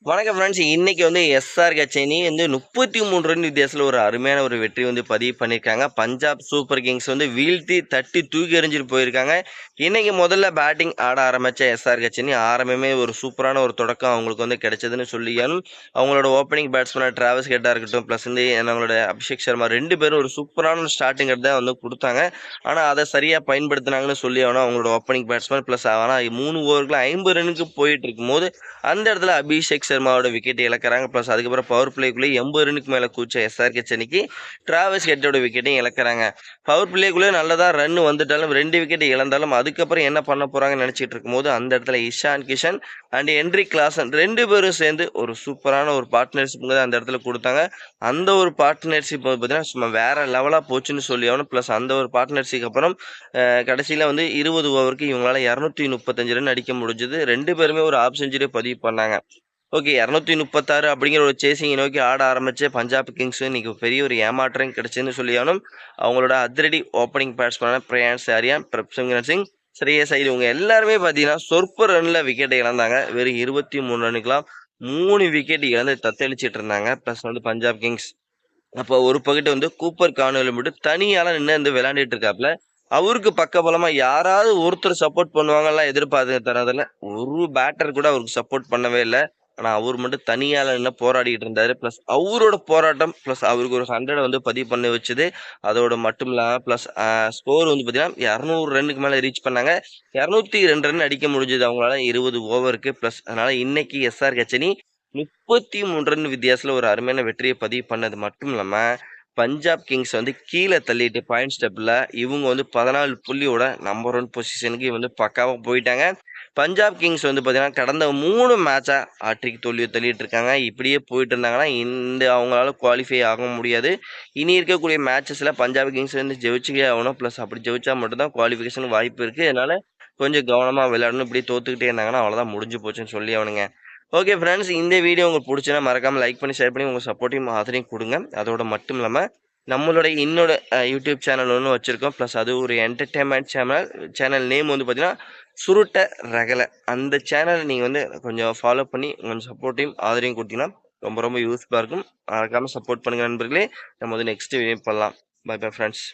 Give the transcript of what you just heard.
வணக்கம் ஃப்ரெண்ட்ஸ். இன்னைக்கு SR கச்சேனி 33 run வித்தியாசத்துல ஒரு அருமையான ஒரு வெற்றி பதிவு பண்ணியிருக்காங்க. பஞ்சாப் சூப்பர் கிங்ஸ் வீழ்த்தி தட்டி தூக்கி எறிஞ்சிட்டு போயிருக்காங்க. இன்னைக்கு முதல்ல பேட்டிங் ஆட ஆரம்பிச்ச எஸ்ஆர் கச்சேனி ஆரம்பமே ஒரு சூப்பரான ஒரு தொடக்கம் அவங்களுக்கு கிடைச்சதுன்னு சொல்லியாலும் அவங்களோட ஓப்பனிங் பேட்ஸ்மேன் டிராவஸ் ஹெட்டா இருக்கட்டும், பிளஸ் நம்மளோட அபிஷேக் சர்மா 2 பேரும் ஒரு சூப்பரான ஸ்டார்டிங் தான் கொடுத்தாங்க. ஆனா அதை சரியா பயன்படுத்தினாங்கன்னு சொல்லி அவங்களோட ஓப்பனிங் பேட்ஸ்மேன் பிளஸ் ஆனா 3 ஓவருக்கு 50 ரன்னுக்கு போயிட்டு இருக்கும் போது அந்த இடத்துல அபிஷேக் சர்மாவோட விக்கெட்டை இழக்கிறாங்க. ப்ளஸ் அதுக்கப்புறம் பவர் பிளேக்குள்ளே 80 ரன்னுக்கு மேலே கூச்ச எஸ்ஆர்கே சென்னைக்கு டிராவஸ் ஹெட்டோட விக்கெட்டையும் இழக்கிறாங்க. பவர் பிளேக்குள்ளே நல்லதா ரன் வந்துட்டாலும் 2 விக்கெட் இழந்தாலும் அதுக்கப்புறம் என்ன பண்ண போறாங்கன்னு நினைச்சிட்டு இருக்கும்போது அந்த இடத்துல Ishan Kishan and Heinrich Klaasen 2 பேரும் சேர்ந்து ஒரு சூப்பரான ஒரு பார்ட்னர்ஷிப் அந்த இடத்துல கொடுத்தாங்க. அந்த ஒரு பார்ட்னர்ஷிப் பார்த்தீங்கன்னா சும்மா வேற லெவலாக போச்சுன்னு சொல்லி ஆகணும். ப்ளஸ் அந்த ஒரு பார்ட்னர்ஷிப் அப்புறம் கடைசியில் 20 ஓவருக்கு இவங்களால 235 ரன் அடிக்க முடிஞ்சது. 2 பேருமே ஒரு ஆஃப் செஞ்சுரி பதிவு பண்ணாங்க. ஓகே, 236 அப்படிங்கிற ஒரு சேசிங்கை நோக்கி ஆட ஆரம்பிச்ச பஞ்சாப் கிங்ஸ் இன்னைக்கு பெரிய ஒரு ஏமாற்றம் கிடைச்சுன்னு சொல்லியாலும் அவங்களோட அதிரடி ஓப்பனிங் பேட்ஸ்மேனான பிரயான்ஸ் ஆரியா, பிரப்சிம்ரன் சிங், ஸ்ரேயஸ் ஐயர் இவங்க எல்லாருமே பார்த்தீங்கன்னா சொற்ப ரன்ல விக்கெட்டை இழந்தாங்க. வெறும் 23 ரன்னுக்கெல்லாம் 3 விக்கெட் இழந்து தத்தளிச்சிட்டு இருந்தாங்க. ப்ளஸ் பஞ்சாப் கிங்ஸ் அப்போ ஒரு பக்கெட் கூப்பர் கான்வெல் மட்டும் தனியால நின்று விளையாண்டுட்டு இருக்காப்ல. அவருக்கு பக்கபலமா யாராவது ஒருத்தர் சப்போர்ட் பண்ணுவாங்கலாம் எதிர்பார்த்து தரதுல ஒரு பேட்டர் கூட அவருக்கு சப்போர்ட் பண்ணவே இல்லை. ஆனா அவர் மட்டும் தனியால நின்று போராடிட்டு இருந்தாரு. பிளஸ் அவரோட போராட்டம் பிளஸ் அவருக்கு ஒரு 100 பதிவு பண்ணி வச்சது. அதோட மட்டும் இல்லாம பிளஸ் ஸ்கோர் பாத்தீங்கன்னா 200 ரன்னுக்கு மேல ரீச் பண்ணாங்க. 202 ரன் அடிக்க முடிஞ்சது அவங்களால 20 ஓவருக்கு. பிளஸ் அதனால இன்னைக்கு எஸ்ஆர் கச்சேனி 33 ரன் வித்தியாசத்துல ஒரு அருமையான வெற்றியை பதிவு பண்ணது மட்டும் இல்லாம பஞ்சாப் கிங்ஸ் கீழே தள்ளிட்டு பாயிண்ட் ஸ்டெப்ல இவங்க 14 புள்ளியோட நம்பர் 1 பொசிஷனுக்கு பக்காவா போயிட்டாங்க. பஞ்சாப் கிங்ஸ் பாத்தீங்கன்னா கடந்த 3 மேட்சா ஆட்ரிக் தோல்வியை தள்ளிட்டு இருக்காங்க. இப்படியே போயிட்டு இருந்தாங்கன்னா அவங்களால குவாலிஃபை ஆக முடியாது. இனி இருக்கக்கூடிய மேட்சஸ்ல பஞ்சாப் கிங்ஸ் ஜெயிச்சுக்கே ஆகணும். பிளஸ் அப்படி ஜெயிச்சா மட்டும்தான் குவாலிஃபிகேஷன் வாய்ப்பு இருக்கு. அதனால கொஞ்சம் கவனமா விளையாடணும். இப்படி தோத்துக்கிட்டே இருந்தாங்கன்னா அவ்வளவுதான், முடிஞ்சு போச்சுன்னு சொல்லி அவனுங்க. ஓகே ஃப்ரெண்ட்ஸ், இந்த வீடியோ உங்களுக்கு பிடிச்சுன்னா மறக்காம லைக் பண்ணி ஷேர் பண்ணி உங்கள் சப்போர்ட்டையும் ஆதரையும் கொடுங்க. அதோட மட்டும் இல்லாமல் நம்மளோட யூடியூப் சேனல் ஒன்று வச்சுருக்கோம். ப்ளஸ் அது ஒரு என்டர்டைன்மெண்ட் சேனல் நேம் பார்த்தீங்கன்னா சுருட்ட ரகலை. அந்த சேனலை நீங்கள் கொஞ்சம் ஃபாலோ பண்ணி கொஞ்சம் சப்போர்ட்டையும் ஆதரையும் கொடுத்தீங்கன்னா ரொம்ப ரொம்ப யூஸ்ஃபுல்லாக இருக்கும். மறக்காமல் சப்போர்ட் பண்ணுங்கள் நண்பர்களே. நம்ம நெக்ஸ்ட் வீடியோ பண்ணலாம். Bye bye friends.